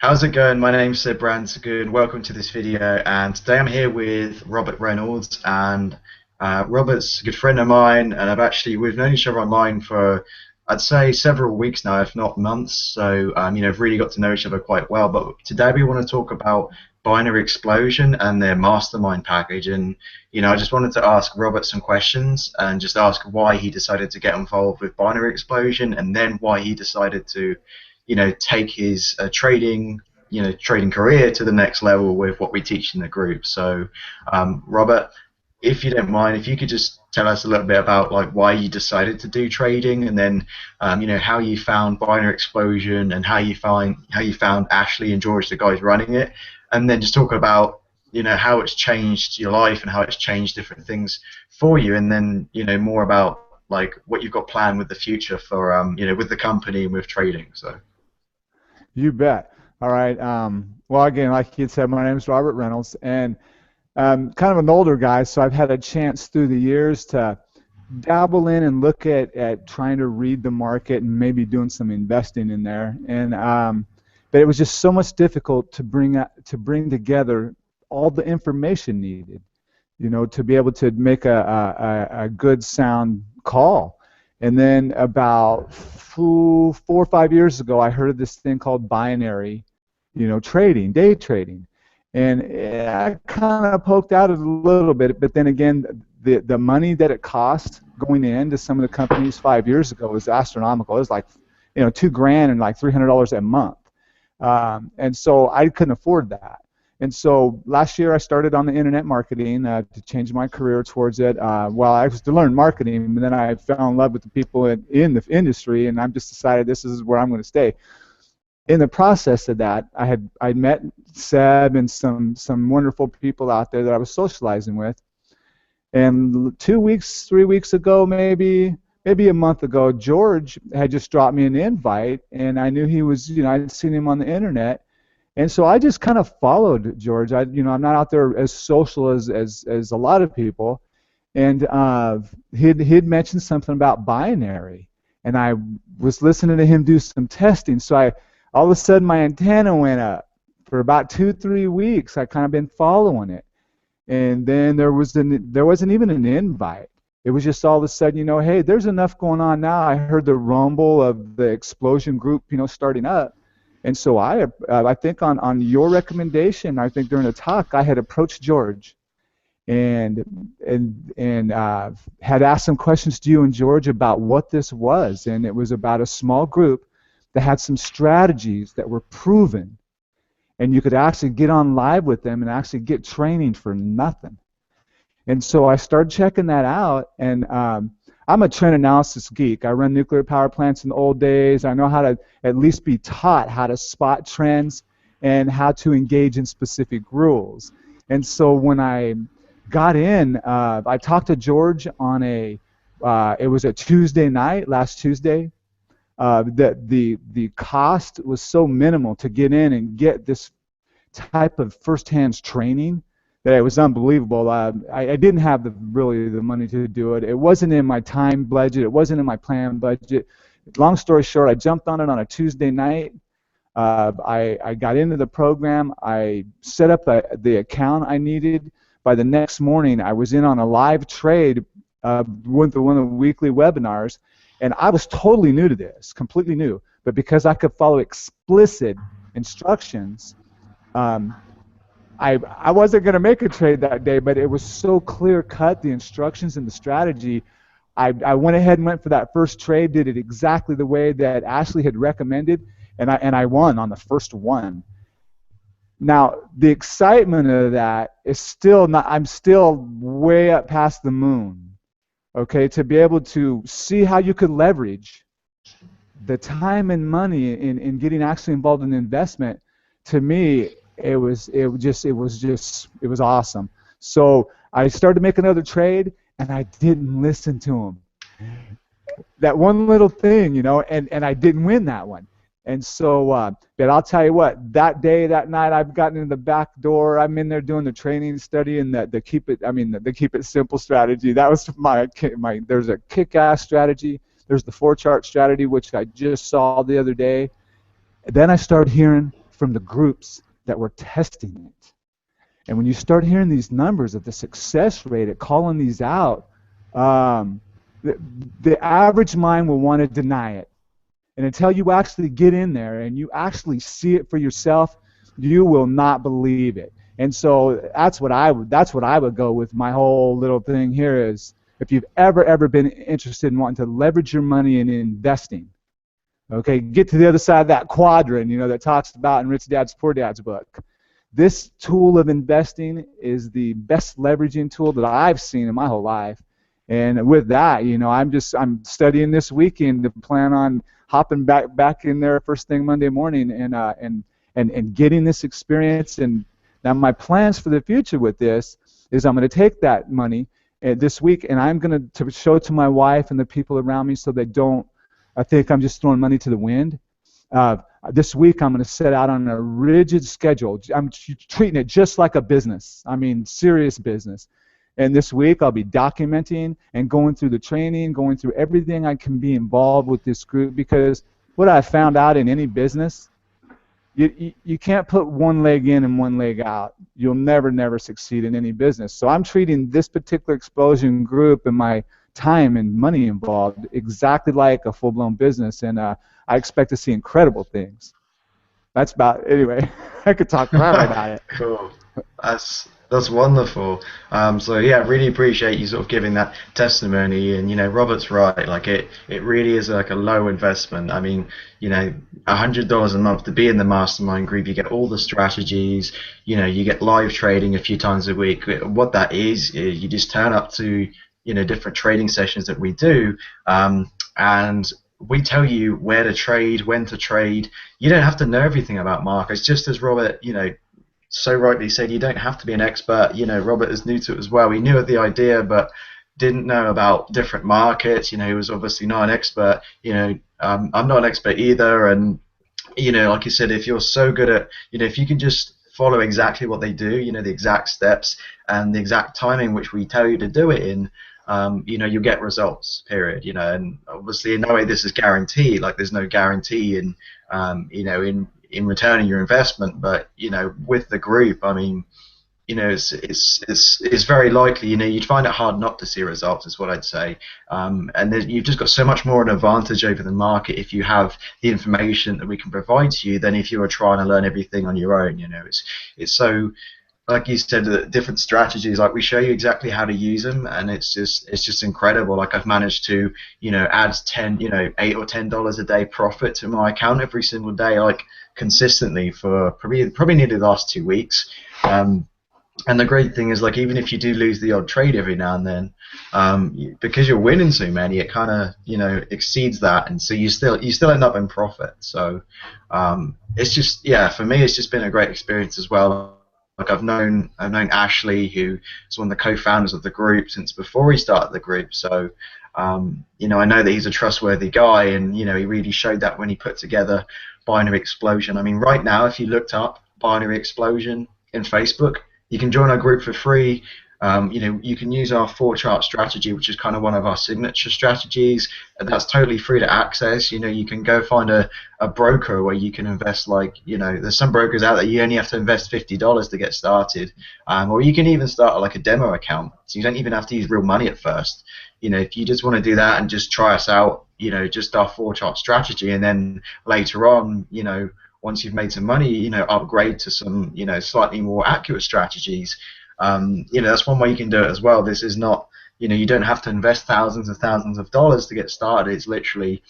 How's it going? My name's Sid Brandsgood. Welcome to this video. And today I'm here with Robert Reynolds. And Robert's a good friend of mine. And we've known each other online for, I'd say, several weeks now, if not months. So, I've really got to know each other quite well. But today we want to talk about Binary Explosion and their Mastermind package. And, I just wanted to ask Robert some questions and just ask why he decided to get involved with Binary Explosion and then why he decided to take his trading career to the next level with what we teach in the group. So, Robert, if you don't mind, if you could just tell us a little bit about like why you decided to do trading, and then how you found Binary Explosion and how you found Ashley and George, the guys running it, and then just talk about how it's changed your life and how it's changed different things for you, and then more about like what you've got planned with the future for with the company and with trading. So. You bet. All right. Well, again, like you said, my name is Robert Reynolds, and kind of an older guy, so I've had a chance through the years to dabble in and look at trying to read the market and maybe doing some investing in there. And but it was just so much difficult to bring together all the information needed, to be able to make a good sound call. And then about 4 or 5 years ago, I heard of this thing called binary, trading, day trading. And I kind of poked out a little bit, but then again, the money that it cost going into some of the companies 5 years ago was astronomical. It was like, $2,000 and like $300 a month. And so I couldn't afford that. And so last year I started on the internet marketing to change my career towards it. Well, I was to learn marketing, and then I fell in love with the people in the industry, and I've just decided this is where I'm going to stay. In the process of that, I met Seb and some wonderful people out there that I was socializing with. And 2 weeks, 3 weeks ago, maybe a month ago, George had just dropped me an invite, and I knew he was, I'd seen him on the internet. And so I just kind of followed George. I'm not out there as social as a lot of people, and he'd mentioned something about binary, and I was listening to him do some testing. So all of a sudden my antenna went up. For about 2-3 weeks, I kind of been following it, and then there wasn't even an invite. It was just all of a sudden, hey, there's enough going on now. I heard the rumble of the Xplosion group, starting up. And so I think on your recommendation, I think during the talk, I had approached George and had asked some questions to you and George about what this was. And it was about a small group that had some strategies that were proven. And you could actually get on live with them and actually get training for nothing. And so I started checking that out, and I'm a trend analysis geek. I run nuclear power plants in the old days. I know how to at least be taught how to spot trends and how to engage in specific rules. And so when I got in, I talked to George on it was a Tuesday night, last Tuesday. The cost was so minimal to get in and get this type of first-hand training that it was unbelievable. I didn't have really the money to do it. It wasn't in my time budget. It wasn't in my plan budget. Long story short, I jumped on it on a Tuesday night. I got into the program. I set up the account I needed. By the next morning, I was in on a live trade with one of the weekly webinars, and I was totally new to this, completely new. But because I could follow explicit instructions, I wasn't going to make a trade that day, but it was so clear-cut, the instructions and the strategy. I went ahead and went for that first trade, did it exactly the way that Ashley had recommended, and I won on the first one. Now, the excitement of that is still not, I'm still way up past the moon, okay, to be able to see how you could leverage the time and money in getting actually involved in the investment. To me, it was awesome. So I started to make another trade, and I didn't listen to him. That one little thing, and I didn't win that one. And so, but I'll tell you what, that day, that night, I've gotten in the back door. I'm in there doing the training, studying the keep it simple strategy. That was my. There's a kick-ass strategy. There's the 4-chart strategy, which I just saw the other day. Then I started hearing from the groups that were testing it. And when you start hearing these numbers of the success rate at calling these out, um, the average mind will want to deny it. And until you actually get in there and you actually see it for yourself, you will not believe it. And so that's what I would go with. My whole little thing here is, if you've ever been interested in wanting to leverage your money in investing, okay, get to the other side of that quadrant, that talks about in Rich Dad's Poor Dad's book. This tool of investing is the best leveraging tool that I've seen in my whole life. And with that, I'm studying this weekend to plan on hopping back in there first thing Monday morning and getting this experience. And now my plans for the future with this is I'm going to take that money this week, and I'm going to show it to my wife and the people around me so they don't think I'm just throwing money to the wind. This week I'm going to set out on a rigid schedule. I'm treating it just like a business. I mean, serious business. And this week I'll be documenting and going through the training, going through everything I can be involved with this group, because what I found out in any business, you can't put one leg in and one leg out. You'll never succeed in any business. So I'm treating this particular Xplosion group and my time and money involved exactly like a full-blown business, and I expect to see incredible things. That's about, anyway, I could talk forever about it. Cool. That's wonderful. So yeah, I really appreciate you sort of giving that testimony. And Robert's right. Like it really is like a low investment. I mean, $100 a month to be in the mastermind group. You get all the strategies. You get live trading a few times a week. What that is you just turn up to different trading sessions that we do, and we tell you where to trade, when to trade. You don't have to know everything about markets. Just as Robert, so rightly said, you don't have to be an expert. Robert is new to it as well. He knew of the idea, but didn't know about different markets. He was obviously not an expert. I'm not an expert either. And like you said, if you're so good at, if you can just follow exactly what they do, the exact steps and the exact timing which we tell you to do it in, you get results, period. And obviously in no way this is guaranteed. Like there's no guarantee in in returning your investment, but with the group, I mean, it's very likely, you'd find it hard not to see results, is what I'd say. And you've just got so much more an advantage over the market if you have the information that we can provide to you than if you were trying to learn everything on your own. It's so, like you said, the different strategies, like we show you exactly how to use them, and it's just incredible. Like I've managed to add $8 or $10 a day profit to my account every single day, like consistently for probably nearly the last 2 weeks. And the great thing is, like, even if you do lose the odd trade every now and then, because you're winning so many, it kind of exceeds that, and so you still end up in profit. So it's just, yeah, for me it's just been a great experience as well. Like I've known Ashley, who is one of the co-founders of the group, since before he started the group. So I know that he's a trustworthy guy, and he really showed that when he put together Binary Xplosion. I mean, right now, if you looked up Binary Xplosion in Facebook, you can join our group for free. You can use our 4-chart strategy, which is kind of one of our signature strategies. That's totally free to access. You can go find a broker where you can invest, like, there's some brokers out there you only have to invest $50 to get started. Or you can even start like a demo account, so you don't even have to use real money at first. If you just want to do that and just try us out, just our 4-chart strategy, and then later on, once you've made some money, upgrade to some, slightly more accurate strategies. That's one way you can do it as well. This is not, you don't have to invest thousands and thousands of dollars to get started. It's literally,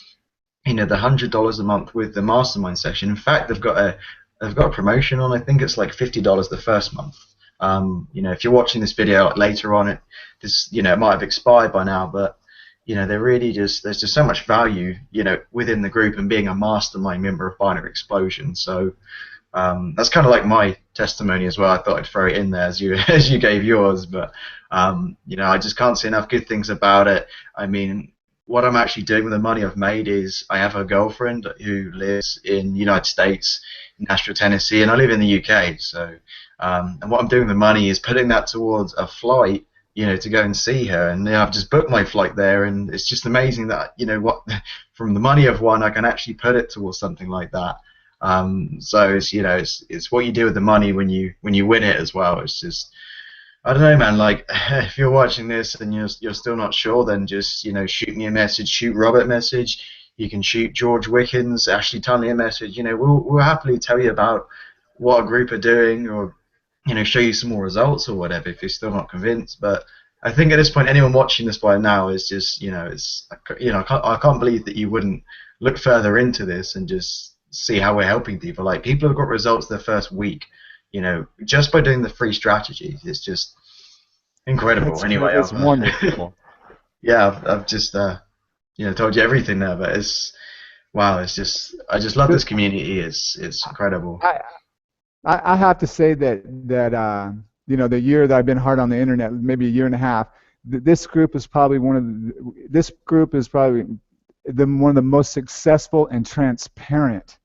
the $100 a month with the mastermind session. In fact, they've got a promotion on. I think it's like $50 the first month. If you're watching this video later on, it might have expired by now, but they're really there's just so much value, within the group and being a mastermind member of Binary Xplosion. So that's kind of like my testimony as well. I thought I'd throw it in there as you gave yours, but I just can't say enough good things about it. I mean, what I'm actually doing with the money I've made is, I have a girlfriend who lives in the United States, Nashville, Tennessee, and I live in the UK. So and what I'm doing with the money is putting that towards a flight, to go and see her, and I've just booked my flight there, and it's just amazing that from the money I've won, I can actually put it towards something like that. So it's, you know, it's what you do with the money when you win it as well. It's just, I don't know, man. Like, if you're watching this and you're still not sure, then just, you know, shoot me a message, shoot Robert a message. You can shoot George Wickens, Ashley Tunley a message. You know, we'll happily tell you about what a group are doing, or, you know, show you some more results or whatever if you're still not convinced. But I think at this point, anyone watching this by now is just, you know, it's, you know, I can't believe that you wouldn't look further into this and just see how we're helping people. Like, people have got results their first week, you know, just by doing the free strategies. It's just incredible. Anyway, It's wonderful. yeah, I've just you know, told you everything there, but it's, wow, it's just, I just love this community. It's incredible. I, I have to say that you know, the year that I've been hard on the internet, maybe a year and a half, this group is probably one of the most successful and transparent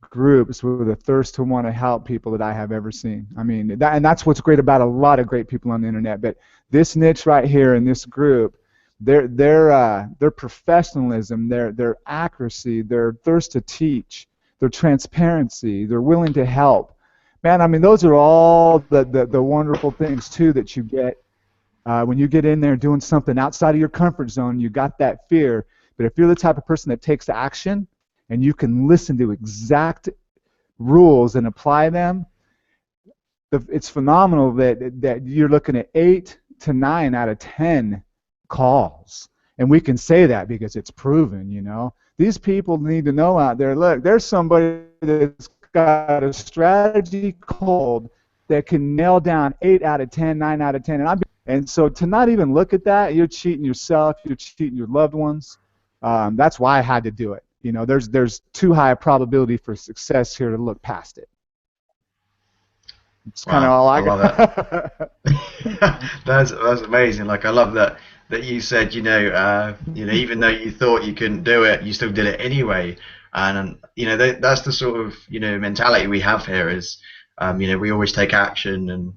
groups with a thirst to want to help people that I have ever seen. I mean, and that's what's great about a lot of great people on the internet. But this niche right here in this group, their professionalism, their accuracy, their thirst to teach, their transparency, they're willing to help. Man, I mean, those are all the wonderful things too that you get when you get in there doing something outside of your comfort zone. You got that fear, but if you're the type of person that takes action and you can listen to exact rules and apply them, it's phenomenal that you're looking at 8 to 9 out of 10 calls. And we can say that because it's proven, you know. These people need to know out there, look, there's somebody that's got a strategy cold that can nail down 8 out of 10, 9 out of 10. And so to not even look at that, you're cheating yourself, you're cheating your loved ones. That's why I had to do it. You know, there's too high a probability for success here to look past it. It's kind of all I got. That's amazing. Like, I love that you said, you know, even though you thought you couldn't do it, you still did it anyway. And you know, that's the sort of, you know, mentality we have here is, you know, we always take action. And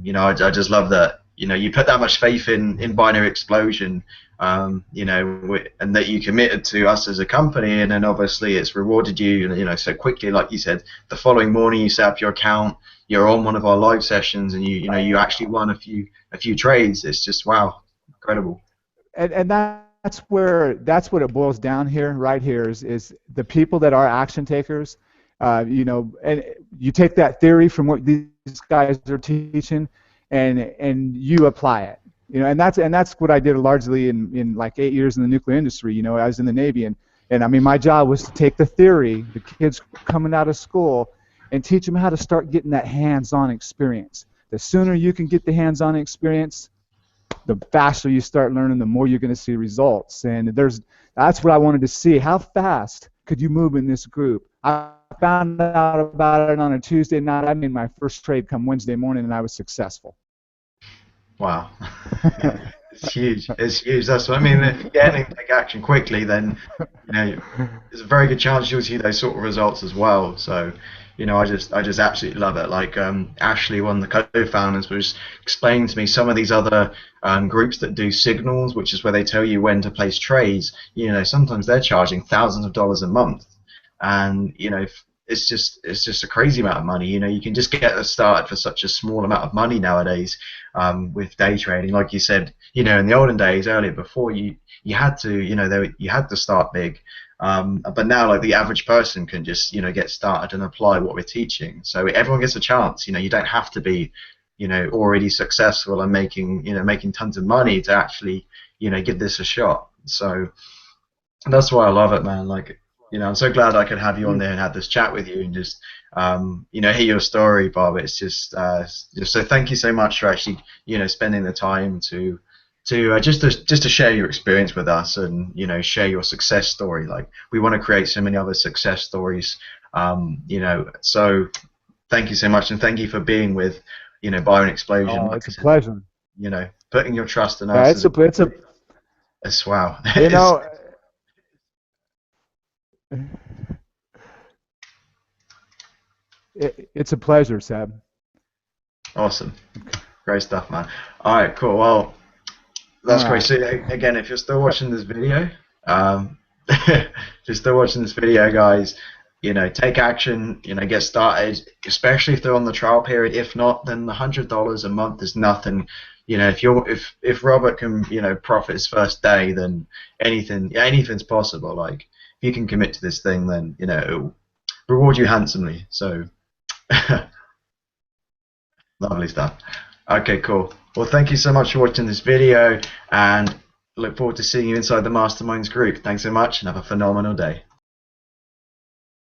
you know, I just love that, you know, you put that much faith in Binary Xplosion, you know, and that you committed to us as a company, and then obviously it's rewarded you, you know, so quickly. Like you said, the following morning you set up your account, you're on one of our live sessions, and you know, you actually won a few trades. It's just, wow, incredible. And that's what it boils down here, right here, is the people that are action takers. You know, and you take that theory from what these guys are teaching, and you apply it. You know, and that's what I did largely in like 8 years in the nuclear industry. You know, I was in the Navy, and I mean, my job was to take the theory, the kids coming out of school, and teach them how to start getting that hands-on experience. The sooner you can get the hands-on experience, the faster you start learning, the more you're going to see results. And that's what I wanted to see. How fast could you move in this group? I found out about it on a Tuesday night. I made my first trade come Wednesday morning, and I was successful. Wow. It's huge. It's huge. That's what I mean. If you get in and take action quickly, then, you know, there's a very good chance you'll see those sort of results as well. So, you know, I just absolutely love it. Like, Ashley, one of the co-founders, was explaining to me some of these other groups that do signals, which is where they tell you when to place trades. You know, sometimes they're charging thousands of dollars a month, and you know, it's just a crazy amount of money. You know, you can just get started for such a small amount of money nowadays with day trading. Like you said, you know, in the olden days, earlier, before, you had to, you know, you had to start big. But now, like, the average person can just, you know, get started and apply what we're teaching. So everyone gets a chance. You know, you don't have to be, you know, already successful and making tons of money to actually, you know, give this a shot. So that's why I love it, man. Like, you know, I'm so glad I could have you on there and have this chat with you and just, you know, hear your story, Bob. It's just so thank you so much for actually, you know, spending the time to just to share your experience with us and, you know, share your success story. Like, we want to create so many other success stories, you know. So thank you so much, and thank you for being with, you know, Binary Xplosion. Oh, it's a pleasure. You know, putting your trust in us. Yeah, it's wow. You know. It's a pleasure, Seb. Awesome. Great stuff, man. All right, cool. Well, that's great. So again, if you're still watching this video, if you're still watching this video, guys, take action, get started, especially if they're on the trial period. If not, then the $100 a month is nothing. If Robert can, profit his first day, then anything's possible. Like, if you can commit to this thing, then, it'll reward you handsomely. So, lovely stuff. Okay, cool. Well, thank you so much for watching this video, and look forward to seeing you inside the Masterminds group. Thanks so much, and have a phenomenal day.